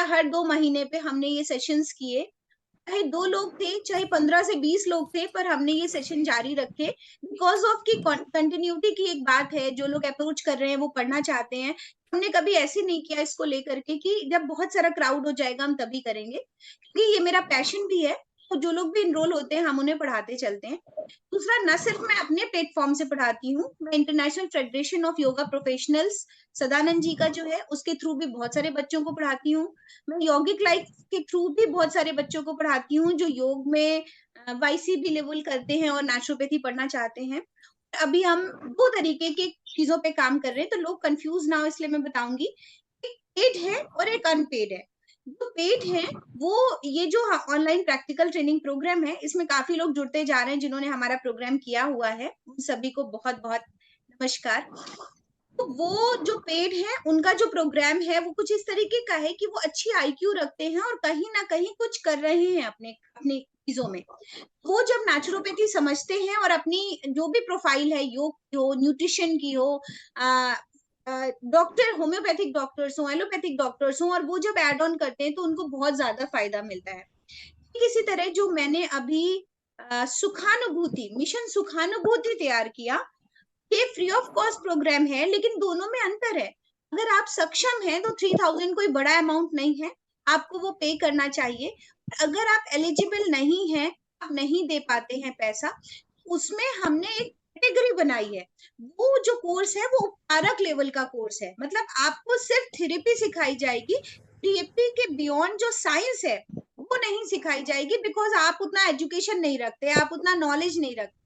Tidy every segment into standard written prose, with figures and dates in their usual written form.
या हर 2 महीने पे हमने ये सेशंस किए। चाहे 2 लोग थे, चाहे 15 से 20 लोग थे, पर हमने ये सेशन जारी रखे बिकॉज ऑफ की कंटिन्यूटी की एक बात है। जो लोग अप्रोच कर रहे हैं वो पढ़ना चाहते हैं। हमने कभी ऐसे नहीं किया इसको लेकर के कि जब बहुत सारा क्राउड हो जाएगा हम तभी करेंगे, क्योंकि ये मेरा पैशन भी है। तो जो लोग भी इनरोल होते हैं हम उन्हें पढ़ाते चलते हैं। दूसरा, न सिर्फ मैं अपने प्लेटफॉर्म से पढ़ाती हूँ, मैं international federation of yoga professionals Sadanand ji का जो है उसके थ्रू भी बहुत सारे बच्चों को पढ़ाती हूँ। मैं यौगिक लाइफ के थ्रू भी बहुत सारे बच्चों को पढ़ाती हूँ जो योग में वाईसीबी लेवल करते हैं और नेचुरोपैथी पढ़ना चाहते हैं। अभी हम 2 तरीके की चीजों पे काम कर रहे हैं, तो लोग कंफ्यूज ना हो इसलिए मैं बताऊंगी। एक पेड है और एक अनपेड है। जो पेड है वो ये जो ऑनलाइन प्रैक्टिकल ट्रेनिंग प्रोग्राम है, इसमें काफी लोग जुड़ते जा रहे हैं जिन्होंने हमारा प्रोग्राम किया हुआ है, उन सभी को बहुत बहुत नमस्कार। तो वो जो पेड है उनका जो प्रोग्राम है वो कुछ इस तरीके का है कि वो अच्छी आईक्यू रखते हैं और कहीं ना कहीं कुछ कर रहे हैं अपने अपनी चीजों में। वो जब नेचुरोपैथी समझते हैं और अपनी जो भी प्रोफाइल है, योग की हो, न्यूट्रिशन की हो, डॉक्टर, होम्योपैथिक डॉक्टर्स हो, एलोपैथिक डॉक्टर्स हो, और वो जब एड ऑन करते हैं तो उनको बहुत ज्यादा फायदा मिलता है। इसी तरह जो मैंने अभी सुखानुभूति, मिशन सुखानुभूति तैयार किया, ये फ्री ऑफ कॉस्ट प्रोग्राम है, लेकिन दोनों में अंतर है। अगर आप सक्षम हैं तो 3000 कोई बड़ा अमाउंट नहीं है, आपको वो पे करना चाहिए। अगर आप एलिजिबल नहीं हैं, आप नहीं दे पाते हैं पैसा, उसमें हमने एक कैटेगरी बनाई है। वो जो कोर्स है वो उपचारक लेवल का कोर्स है, मतलब आपको सिर्फ थेरेपी सिखाई जाएगी। थेरेपी के बियॉन्ड जो साइंस है वो नहीं सिखाई जाएगी, बिकॉज आप उतना एजुकेशन नहीं रखते, आप उतना नॉलेज नहीं रखते,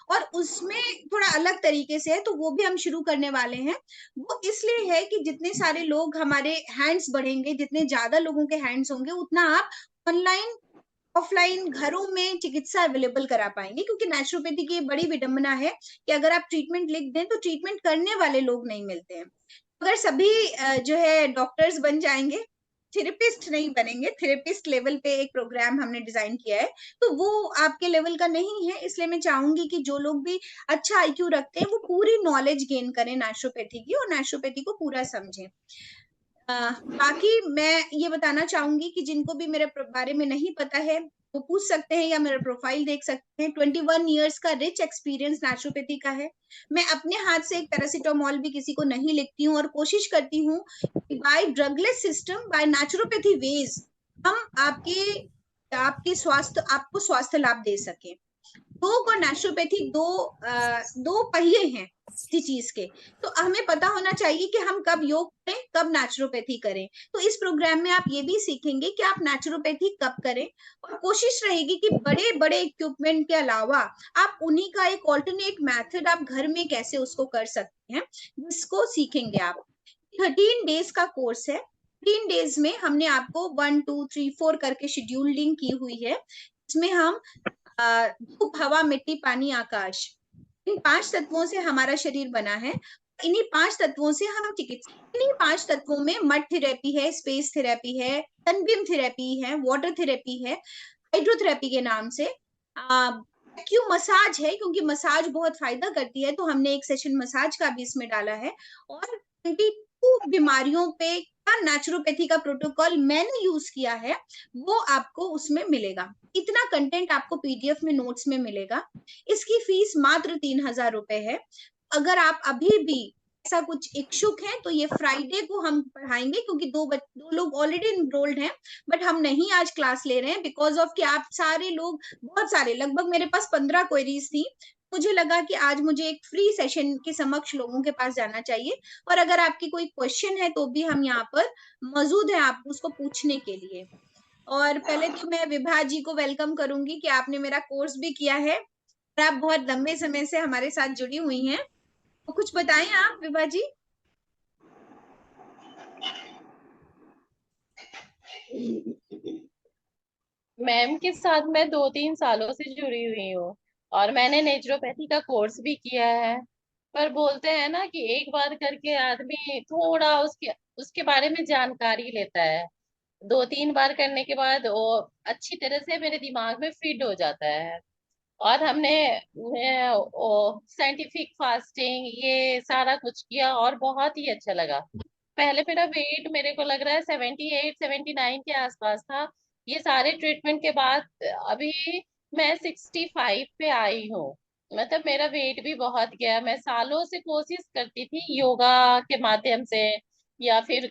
और उसमें थोड़ा अलग तरीके से है, तो वो भी हम शुरू करने वाले हैं। वो इसलिए है कि जितने सारे लोग हमारे हैंड्स बढ़ेंगे, जितने ज्यादा लोगों के हैंड्स होंगे, उतना आप ऑनलाइन ऑफलाइन घरों में चिकित्सा अवेलेबल करा पाएंगे। क्योंकि नेचुरोपैथी की बड़ी विडंबना है कि अगर आप ट्रीटमेंट लिख दें तो ट्रीटमेंट करने वाले लोग नहीं मिलते हैं। अगर सभी जो है डॉक्टर्स बन जाएंगे, थेरेपिस्ट नहीं बनेंगे, थेरेपिस्ट लेवल पे एक प्रोग्राम हमने डिजाइन किया है, तो वो आपके लेवल का नहीं है। इसलिए मैं चाहूंगी कि जो लोग भी अच्छा आईक्यू रखते हैं वो पूरी नॉलेज गेन करें नेचुरोपैथी की, और नेचुरोपैथी को पूरा समझें। बाकी मैं ये बताना चाहूंगी कि जिनको भी मेरे बारे में नहीं पता है वो पूछ सकते हैं या मेरा प्रोफाइल देख सकते हैं। 21 ईयर्स का रिच एक्सपीरियंस नेचुरोपैथी का है। मैं अपने हाथ से एक पैरासिटामोल भी किसी को नहीं लिखती हूँ, और कोशिश करती हूँ by drugless system, by naturopathy ways हम आपके स्वास्थ्य, आपको स्वास्थ्य लाभ दे सके। योग और नेचुरोपैथी दो पहिए हैं किसी चीज के। तो हमें पता होना चाहिए कि हम कब योग करें, कब नेचुरोपैथी करें। तो इस प्रोग्राम में आप ये भी सीखेंगे कि आप नेचुरोपैथी कब करें, और कोशिश रहेगी कि बड़े बड़े इक्विपमेंट के अलावा आप उन्हीं का एक ऑल्टरनेट मेथड आप घर में कैसे उसको कर सकते हैं, जिसको सीखेंगे आप। 13 डेज का कोर्स है। 13 डेज में हमने आपको 1 2 3 4 करके शेड्यूलिंग की हुई है। इसमें हम धूप, हवा, मिट्टी, पानी, आकाश, इन 5 तत्वों से हमारा शरीर बना है। इन्हीं 5 तत्वों से हम चिकित्सा, इन्हीं 5 तत्वों में मड थेरेपी है, स्पेस थेरेपी है, सनबीम थेरेपी है, वाटर थेरेपी है, हाइड्रोथेरेपी के नाम से, क्यों मसाज है, क्योंकि मसाज बहुत फायदा करती है, तो हमने एक सेशन मसाज का भी इसमें डाला है। और 22 बीमारियों पे क्या नेचुरोपैथी का प्रोटोकॉल मैंने यूज किया है वो आपको उसमें मिलेगा। इतना कंटेंट आपको पीडीएफ में, नोट्स में मिलेगा। इसकी फीस मात्र 3000 रुपए है। अगर आप अभी भी ऐसा कुछ इच्छुक हैं तो ये फ्राइडे को हम पढ़ाएंगे, क्योंकि दो लोग ऑलरेडी इनरोल्ड हैं, बट हम नहीं आज क्लास ले रहे हैं बिकॉज ऑफ कि आप सारे लोग, बहुत सारे, लगभग मेरे पास 15 क्वेरीज थी। मुझे लगा कि आज मुझे एक फ्री सेशन के समक्ष लोगों के पास जाना चाहिए, और अगर आपकी कोई क्वेश्चन है तो भी हम यहाँ पर मौजूद हैं आप उसको पूछने के लिए। और पहले तो मैं विभा जी को वेलकम करूंगी कि आपने मेरा कोर्स भी किया है और आप बहुत लंबे समय से हमारे साथ जुड़ी हुई हैं। तो कुछ बताएं आप विभा जी। मैम के साथ मैं 2-3 सालों से जुड़ी हुई हूँ, और मैंने नेचुरोपैथी का कोर्स भी किया है। पर बोलते हैं ना कि एक बार करके आदमी थोड़ा उसके उसके बारे में जानकारी लेता है। 2-3 बार करने के बाद वो अच्छी तरह से मेरे दिमाग में फिट हो जाता है। और हमने साइंटिफिक फास्टिंग ये सारा कुछ किया और बहुत ही अच्छा लगा। पहले मेरा वेट मेरे को लग रहा है 78 79 के आसपास था। ये सारे ट्रीटमेंट के बाद अभी मैं 65 पे आई हूँ। मतलब मेरा वेट भी बहुत गया। मैं सालों से कोशिश करती थी योगा के माध्यम से या फिर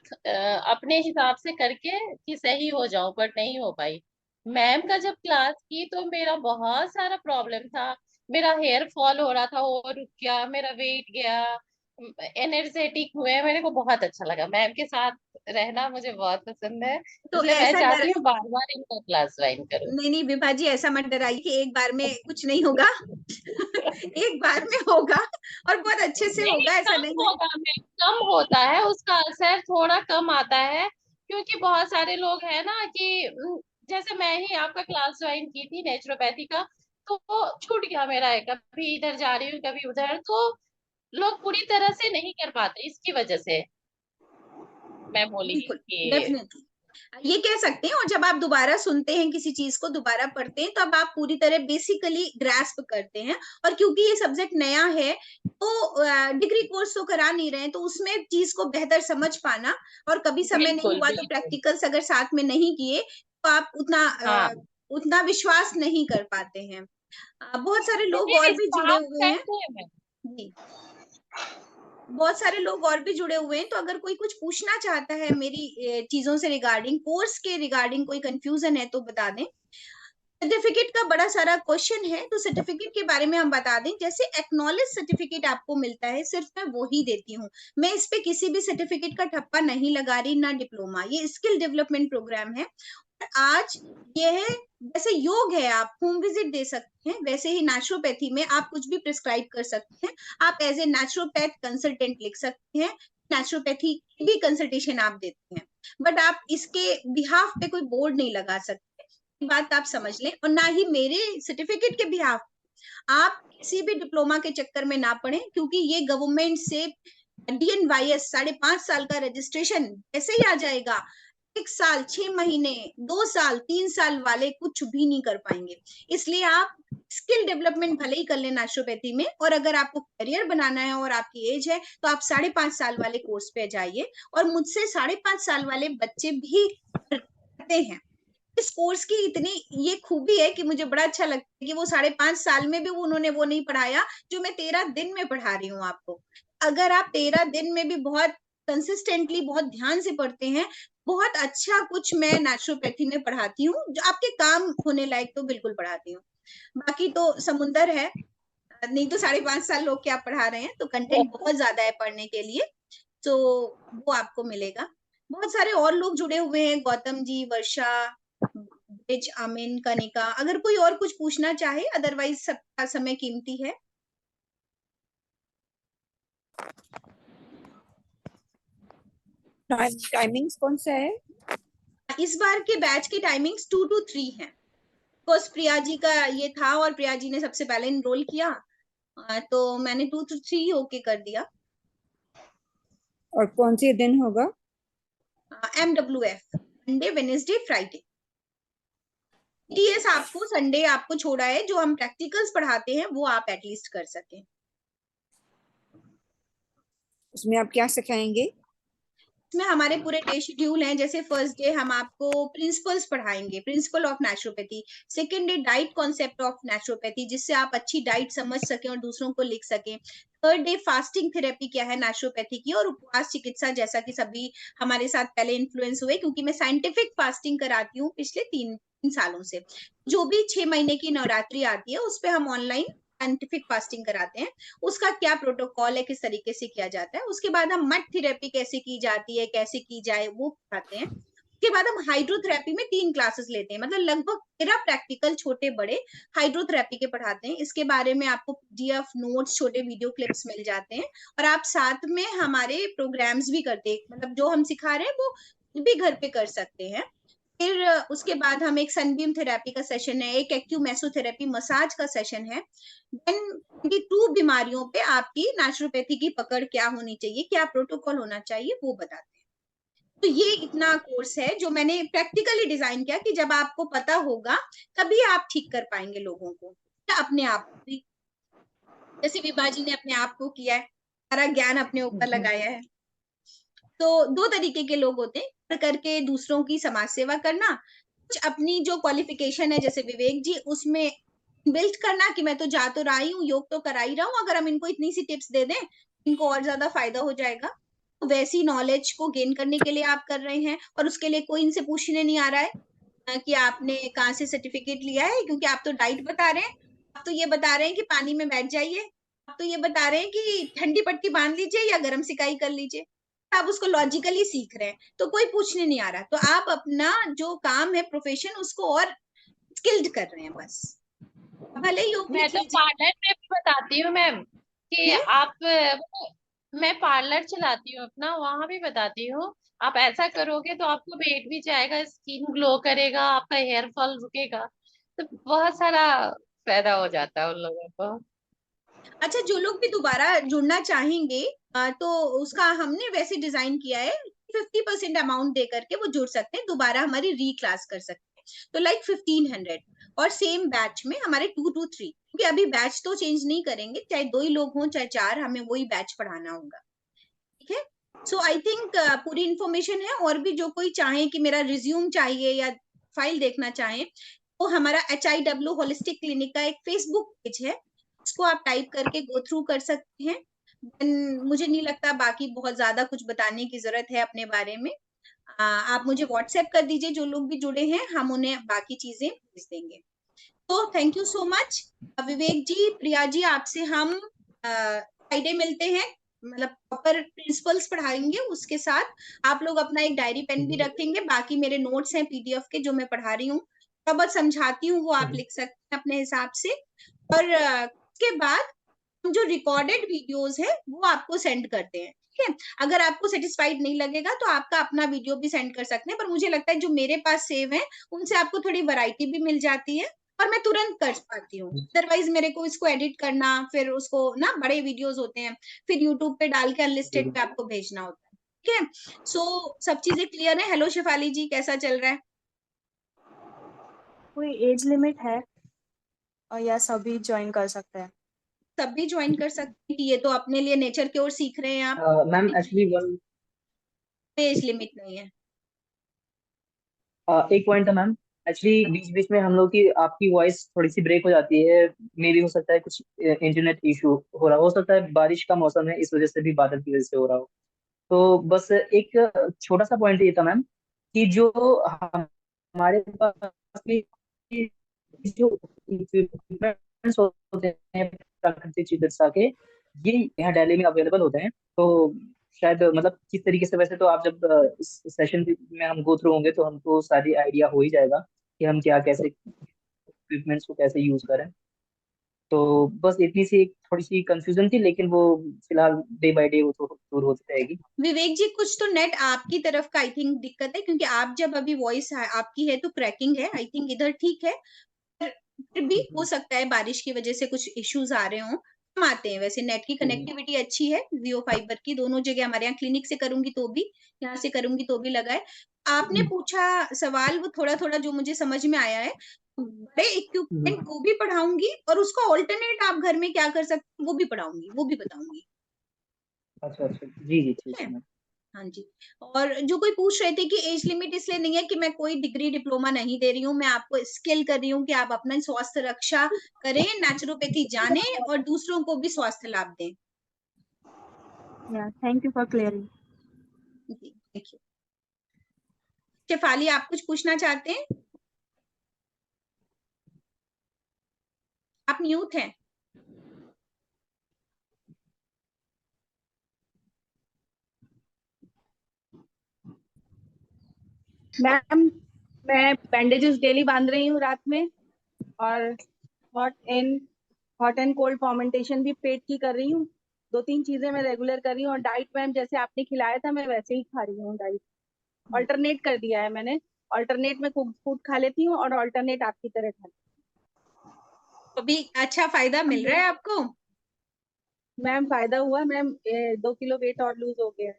अपने हिसाब से करके कि सही हो जाऊं, पर नहीं हो पाई। मैम का जब क्लास की तो मेरा बहुत सारा प्रॉब्लम था। मेरा हेयर फॉल हो रहा था, वो रुक गया, मेरा वेट गया, एनर्जेटिक हुए। मेरे को बहुत अच्छा लगा, मैम के साथ रहना मुझे बहुत पसंद है। तो इसलिए मैं ऐसा डर चाहती हूँ बार बार इनका क्लास ज्वाइन करूँ। नहीं नहीं विभा जी, ऐसा मत डराइए कि एक बार में कुछ नहीं होगा। एक बार में होगा और बहुत अच्छे से नहीं, होगा, ऐसा कम नहीं है। होगा मैम, कम होता है, उसका असर थोड़ा कम आता है। क्योंकि बहुत सारे लोग हैं ना कि जैसे मैं ही आपका क्लास ज्वाइन की थी नेचुरोपैथी का, तो वो छूट गया मेरा है, कभी इधर जा रही हूँ कभी उधर, तो लोग पूरी तरह से नहीं कर पाते, इसकी वजह से मैं बोली बिल्कुल, कि डेफिनेटली ये कह सकते हैं। और जब आप दोबारा सुनते हैं किसी चीज को, दोबारा पढ़ते हैं, तो अब आप पूरी तरह बेसिकली ग्रास्प करते हैं। और क्योंकि ये सब्जेक्ट नया है, तो डिग्री कोर्स तो करा नहीं रहे हैं, तो उसमें चीज को बेहतर समझ पाना, और कभी समय नहीं बिल्कुल हुआ तो बिल्कुल। प्रैक्टिकल्स अगर साथ में नहीं किए तो आप हाँ, उतना विश्वास नहीं कर पाते हैं। बहुत सारे लोग नहीं और नहीं, भी जुड़े साथ हुए हैं। रहते हैं मैम। जी, बहुत सारे लोग और भी जुड़े हुए हैं, तो अगर कोई कुछ पूछना चाहता है मेरी चीजों से रिगार्डिंग, कोर्स के रिगार्डिंग कोई कंफ्यूजन है तो बता दें। सर्टिफिकेट का बड़ा सारा क्वेश्चन है, तो सर्टिफिकेट के बारे में हम बता दें। जैसे एक्नॉलेज सर्टिफिकेट आपको मिलता है, सिर्फ मैं वो ही देती हूँ। मैं इस पे किसी भी सर्टिफिकेट का ठप्पा नहीं लगा रही, ना डिप्लोमा। ये स्किल डेवलपमेंट प्रोग्राम है। आज ये है, जैसे योग है आप होम विजिट दे सकते हैं, वैसे ही नेचुरोपैथी में आप कुछ भी प्रिस्क्राइब कर सकते हैं। आप एज ए नेचुरोपैथ कंसल्टेंट लिख सकते हैं, नेचुरोपैथी की भी कंसल्टेशन आप देते हैं। बट आप इसके बिहाफ पे कोई बोर्ड नहीं लगा सकते, बात आप समझ लें। और ना ही मेरे सर्टिफिकेट के बिहाफ आप किसी भी डिप्लोमा के चक्कर में ना पड़े, क्योंकि ये गवर्नमेंट से DNYS 5.5 साल का रजिस्ट्रेशन ऐसे ही आ जाएगा। 1 साल 6 महीने 2 साल 3 साल वाले कुछ भी नहीं कर पाएंगे। इसलिए आप स्किल डेवलपमेंट भले ही कर लें नेचुरोपैथी में, और अगर आपको करियर बनाना है और आपकी एज है, तो आप 5.5 साल वाले कोर्स पे जाइए। और मुझसे 5.5 साल वाले बच्चे भी करते हैं। इस कोर्स की इतनी ये खूबी है कि मुझे बड़ा अच्छा लगता है कि वो 5.5 साल में भी उन्होंने वो नहीं पढ़ाया जो मैं 13 दिन में पढ़ा रही हूँ आपको। अगर आप 13 दिन में भी बहुत कंसिस्टेंटली बहुत ध्यान से पढ़ते हैं, बहुत अच्छा कुछ मैं नेचुरोपैथी में पढ़ाती हूँ, जो आपके काम होने लायक तो बिल्कुल पढ़ाती हूँ। बाकी तो समुंदर है, नहीं तो 5.5 साल लोग क्या पढ़ा रहे हैं, तो कंटेंट बहुत ज्यादा है पढ़ने के लिए। तो वो आपको मिलेगा। बहुत सारे और लोग जुड़े हुए हैं, गौतम जी, वर्षा, ब्रिज, आमिन, कनिका। अगर कोई और कुछ पूछना चाहे, अदरवाइज सबका समय कीमती है। टाइमिंग्स कौन सा है? इस बार के बैच की टाइमिंग्स 2 to 3 है। बस प्रिया जी का ये था, और प्रिया जी ने सबसे पहले इनरोल किया, तो मैंने 2 to 3 होके कर दिया। और कौन से दिन होगा? MWF Monday Wednesday Friday. TS आपको संडे आपको छोड़ा है, जो हम प्रैक्टिकल्स पढ़ाते हैं वो आप एटलीस्ट कर सकें। उसमें आप क्या सिखाएंगे? इसमें हमारे पूरे डे शेड्यूल हैं। जैसे फर्स्ट डे हम आपको प्रिंसिपल्स पढ़ाएंगे, principle of naturopathy. Second day diet concept of naturopathy, जिससे आप अच्छी डाइट समझ सकें और दूसरों को लिख सकें। थर्ड डे फास्टिंग थेरेपी क्या है नेचुरोपैथी की, और उपवास चिकित्सा, जैसा कि सभी हमारे साथ पहले इन्फ्लुएंस हुए, क्योंकि मैं साइंटिफिक फास्टिंग कराती हूँ पिछले 3 सालों से। जो भी 6 महीने की नवरात्रि आती है उस पर हम ऑनलाइन साइंटिफिक फास्टिंग कराते हैं। उसका क्या प्रोटोकॉल है, किस तरीके से किया जाता है। उसके बाद हम मड थेरेपी कैसे की जाती है, कैसे की जाए, वो पढ़ाते हैं। उसके बाद हम हाइड्रोथेरेपी में 3 क्लासेस लेते हैं, मतलब लगभग 13 प्रैक्टिकल छोटे बड़े हाइड्रोथेरेपी के पढ़ाते हैं। इसके बारे में आपको PDF नोट्स, छोटे वीडियो क्लिप्स मिल जाते हैं। और आप साथ में हमारे प्रोग्राम्स भी करते हैं, मतलब जो हम सिखा रहे हैं वो भी घर पे कर सकते हैं। फिर उसके बाद हम एक सनबीम थेरेपी का सेशन है, एक एक्यूमेसोथेरेपी मसाज का सेशन है। देन 22 बीमारियों पे आपकी नेचुरोपैथी की पकड़ क्या होनी चाहिए, क्या प्रोटोकॉल होना चाहिए, वो बताते हैं। तो ये इतना कोर्स है जो मैंने प्रैक्टिकली डिजाइन किया, कि जब आपको पता होगा तभी आप ठीक कर पाएंगे लोगों को, या अपने आप को भी। जैसे विभा जी ने अपने आप को किया है, सारा ज्ञान अपने ऊपर लगाया है। तो 2 तरीके के लोग होते हैं, कर करके दूसरों की समाज सेवा करना, कुछ अपनी जो क्वालिफिकेशन है जैसे विवेक जी उसमें बिल्ड करना कि मैं तो जा तो रही हूँ, योग तो करा ही रहा हूँ, अगर हम इनको इतनी सी टिप्स दे दें इनको और ज्यादा फायदा हो जाएगा। तो वैसी नॉलेज को गेन करने के लिए आप कर रहे हैं और उसके लिए कोई इनसे पूछने नहीं आ रहा है कि आपने कहाँ से सर्टिफिकेट लिया है, क्योंकि आप तो डाइट बता रहे हैं, आप तो ये बता रहे हैं कि पानी में बैठ जाइए, आप तो ये बता रहे हैं कि ठंडी पट्टी बांध लीजिए या गर्म सिकाई कर लीजिए, आप उसको लॉजिकली सीख रहे हैं, तो कोई पूछने नहीं आ रहा। तो आप अपना जो काम है प्रोफेशन उसको और स्किल्ड कर रहे हैं बस, भले ही योग मैं लिख तो लीजिए। पार्लर में भी बताती हूँ मैम कि जी आप मैं पार्लर चलाती हूँ अपना, वहां भी बताती हूँ। आप ऐसा करोगे तो आपको वेट भी जाएगा, स्किन ग्लो करेगा, आपका हेयर फॉल रुकेगा। तो बहुत सारा फायदा हो जाता है उन लोगों को। अच्छा, जो लोग भी दोबारा जुड़ना चाहेंगे तो उसका हमने वैसे डिजाइन किया है 50% अमाउंट दे करके वो जुड़ सकते हैं, दोबारा हमारी री क्लास कर सकते हैं, तो लाइक 1500 और सेम बैच में हमारे 2 to 3, क्योंकि अभी बैच तो चेंज नहीं करेंगे, चाहे 2 ही लोग हों चाहे 4, हमें वही बैच पढ़ाना होगा। ठीक है, सो आई थिंक पूरी इंफॉर्मेशन है। और भी जो कोई चाहे कि मेरा रिज्यूम चाहिए या फाइल देखना चाहे तो हमारा HIW होलिस्टिक क्लिनिक का एक फेसबुक पेज है, उसको आप टाइप करके गो थ्रू कर सकते हैं। मुझे नहीं लगता बाकी बहुत ज्यादा कुछ बताने की जरूरत है अपने बारे में। आप मुझे व्हाट्सएप कर दीजिए, जो लोग भी जुड़े हैं हम उन्हें बाकी चीजें भेज देंगे। तो थैंक यू सो मच विवेक जी, प्रिया जी, आपसे हम फ्राइडे मिलते हैं, मतलब प्रॉपर प्रिंसिपल्स पढ़ाएंगे, उसके साथ आप लोग अपना एक डायरी पेन भी रखेंगे, बाकी मेरे नोट्स हैं PDF के जो मैं पढ़ा रही हूँ, थोड़ा बहुत समझाती हूँ वो आप लिख सकते हैं अपने हिसाब से। और उसके बाद हम जो रिकॉर्डेड वीडियोस है वो आपको सेंड करते हैं, ठीक है। अगर आपको सेटिस्फाइड नहीं लगेगा तो आपका अपना वीडियो भी सेंड कर सकते हैं, पर मुझे लगता है जो मेरे पास सेव है उनसे आपको थोड़ी वैरायटी भी मिल जाती है और मैं तुरंत कर पाती हूँ। अदरवाइज मेरे को इसको एडिट करना, फिर उसको ना बड़े वीडियोस होते हैं, फिर यूट्यूब पे डाल के अनलिस्टेड पे आपको भेजना होता है, ठीक है। सो सब चीजें क्लियर है। हेलो शेफाली जी, कैसा चल रहा है? कोई एज लिमिट है और या सभी ज्वाइन कर सकते हैं? सब भी ज्वाइन कर सकते हैं कि ये तो अपने लिए नेचर की ओर सीख रहे हैं आप, ma'am actually one age limit नहीं है। एक पॉइंट था मैम। एक्चुअली बीच बीच में हम लोग की आपकी वॉइस थोड़ी सी ब्रेक हो जाती है, मे भी हो सकता है कुछ इंटरनेट इशू हो सकता है, बारिश का मौसम है इस वजह से भी, बादल की वजह से हो रहा हो। तो बस एक छोटा सा पॉइंट ये था मैम कि जो हमारे पास में जो इक्विपमेंट्स होते हैं प्राकृतिक चिकित्सा के, ये यहाँ दिल्ली में अवेलेबल होते हैं। तो शायद मतलब किस तरीके से, वैसे तो आप जब इस सेशन में हम गो थ्रू होंगे तो हमको सारी आइडिया हो ही जाएगा कि हम क्या कैसे इक्विपमेंट्स को कैसे यूज करें। तो बस इतनी सी एक थोड़ी सी कंफ्यूजन थी, लेकिन वो फिलहाल डे बाय डे वो तो दूर होती रहेगी। विवेक जी, कुछ तो नेट आपकी तरफ का आई थिंक दिक्कत है, क्योंकि आप जब अभी वॉइस आपकी है तो क्रैकिंग है, आई थिंक इधर ठीक है, पर फिर भी हो सकता है बारिश की वजह से कुछ इश्यूज आ रहे हों। हम आते हैं, वैसे नेट की कनेक्टिविटी अच्छी है जियो फाइबर की, दोनों जगह हमारे यहाँ क्लिनिक से करूंगी तो भी, यहाँ से करूंगी तो भी लगा है। आपने पूछा सवाल वो थोड़ा थोड़ा जो मुझे समझ में आया है, बड़े इक्विपमेंट वो भी पढ़ाऊंगी और उसको ऑल्टरनेट आप घर में क्या कर सकते हैं वो भी पढ़ाऊंगी, वो भी बताऊंगी। अच्छा अच्छा, जी जी, ठीक ठीक है, है मैम। हाँ जी। और जो कोई पूछ रहे थे कि एज लिमिट इसलिए नहीं है कि मैं कोई डिग्री डिप्लोमा नहीं दे रही हूँ, मैं आपको स्किल कर रही हूँ कि आप अपना स्वास्थ्य रक्षा करें, नेचुरोपैथी जाने और दूसरों को भी स्वास्थ्य लाभ दें। या थैंक यू फॉर क्लियरिंग। जी थैंक यू। शेफाली, आप कुछ पूछना चाहते हैं? आप म्यूट हैं। मैम, मैं बैंडेजेस डेली बांध रही हूँ रात में, और हॉट एंड कोल्ड फॉर्मेंटेशन भी पेट की कर रही हूँ। 2-3 चीजें मैं रेगुलर कर रही हूँ, और डाइट मैम जैसे आपने खिलाया था मैं वैसे ही खा रही हूँ डाइट। ऑल्टरनेट कर दिया है मैंने, ऑल्टरनेट में कुक फूड खा लेती हूँ और ऑल्टरनेट आपकी तरह खा अभी अच्छा फायदा मिल लेती रहा हूँ। है आपको? मैम फायदा हुआ मैम, 2 किलो वेट और लूज हो गया।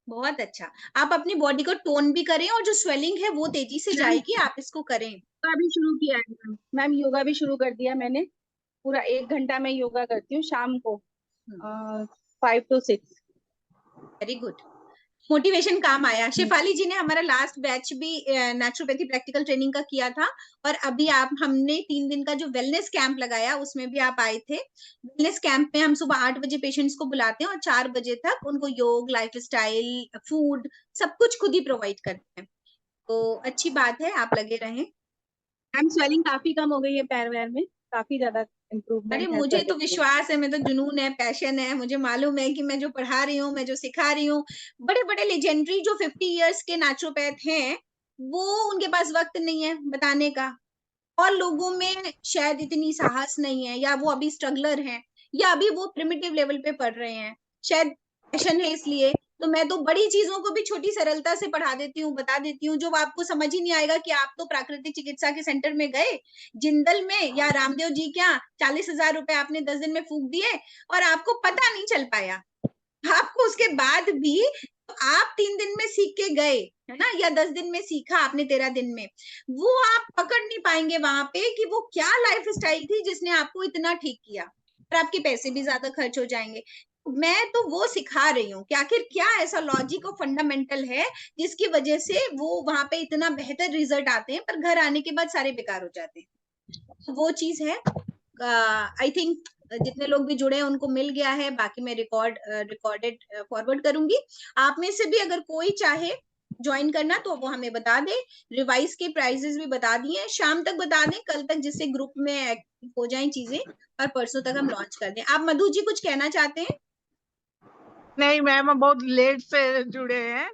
बहुत अच्छा। आप अपनी बॉडी को टोन भी करें और जो स्वेलिंग है वो तेजी से मैम जाएगी, आप इसको करें। योगा भी शुरू किया है मैम, योगा भी शुरू कर दिया मैंने। पूरा 1 घंटा मैं योगा करती हूँ शाम को, 5 to 6। Very good. मोटिवेशन काम आया। शेफाली जी ने हमारा लास्ट बैच भी नेचुरोपैथी प्रैक्टिकल ट्रेनिंग का किया था, और अभी आप हमने 3 दिन का जो वेलनेस कैंप लगाया उसमें भी आप आए थे। वेलनेस कैंप में हम सुबह 8 बजे पेशेंट्स को बुलाते हैं और 4 बजे तक उनको योग, लाइफस्टाइल, फूड सब कुछ खुद ही प्रोवाइड करते हैं। तो अच्छी बात है, आप लगे रहें। मैम स्वेलिंग काफी कम हो गई है पैर वैर में, काफी ज्यादा अरे इम्प्रूवमेंट है मुझे तो स्वेलिंग में। विश्वास है, मैं तो जुनून है, पैशन है, मुझे मालूम है कि मैं जो पढ़ा रही हूँ, मैं जो सिखा रही हूँ, बड़े बड़े लेजेंडरी जो 50 इयर्स के नेचुरोपैथ हैं, वो उनके पास वक्त नहीं है बताने का, और लोगों में शायद इतनी साहस नहीं है, या वो अभी स्ट्रगलर हैं, या अभी वो प्रिमिटिव लेवल पे पढ़ रहे हैं, शायद पैशन है इसलिए। तो मैं तो बड़ी चीजों को भी छोटी सरलता से पढ़ा देती हूँ, बता देती हूँ, जो आपको समझ ही नहीं आएगा कि आप तो प्राकृतिक चिकित्सा के सेंटर में गए जिंदल में या रामदेव जी, क्या 40,000 रुपए आपने 10 दिन में फूक दिए और आपको पता नहीं चल पाया। आपको उसके बाद भी तो आप 3 दिन में सीख के गए है ना, या 10 दिन में सीखा आपने 13 दिन में, वो आप पकड़ नहीं पाएंगे वहां पे कि वो क्या लाइफ स्टाइल थी जिसने आपको इतना ठीक किया, और आपके पैसे भी ज्यादा खर्च हो जाएंगे। मैं तो वो सिखा रही हूँ कि आखिर क्या ऐसा लॉजिक और फंडामेंटल है जिसकी वजह से वो वहां पे इतना बेहतर रिजल्ट आते हैं, पर घर आने के बाद सारे बेकार हो जाते हैं। वो चीज है। आई थिंक जितने लोग भी जुड़े हैं उनको मिल गया है, बाकी मैं रिकॉर्डेड फॉरवर्ड करूंगी। आप में से भी अगर कोई चाहे ज्वाइन करना तो वो हमें बता दे। रिवाइज के प्राइजेस भी बता दिए, शाम तक बता दें, कल तक, जिससे ग्रुप में एक्टिव हो जाएं चीजें, और परसों तक हम लॉन्च कर दें। आप मधु जी कुछ कहना चाहते हैं? नहीं मैम, हम बहुत लेट से जुड़े हैं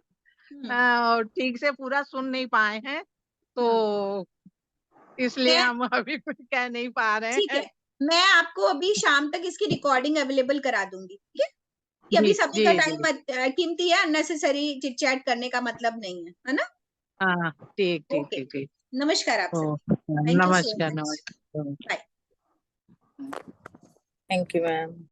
हम्म, और ठीक से पूरा सुन नहीं पाए हैं, तो इसलिए मैं हम अभी कुछ कह नहीं पा रहे ठीक हैं। है, मैं आपको अभी शाम तक इसकी रिकॉर्डिंग अवेलेबल करा दूंगी, ठीक है? कि जी अभी सभी का जी जी। टाइम कीमती है, अननेसेसरी चिट चैट करने का मतलब नहीं है ना? हाँ ठीक ठीक ओके, ठीक ठीक। नमस्कार आप ओ, सभी, थैंक यू सो नमस्कार मच, नमस्कार। बाय। Thank you ma'am.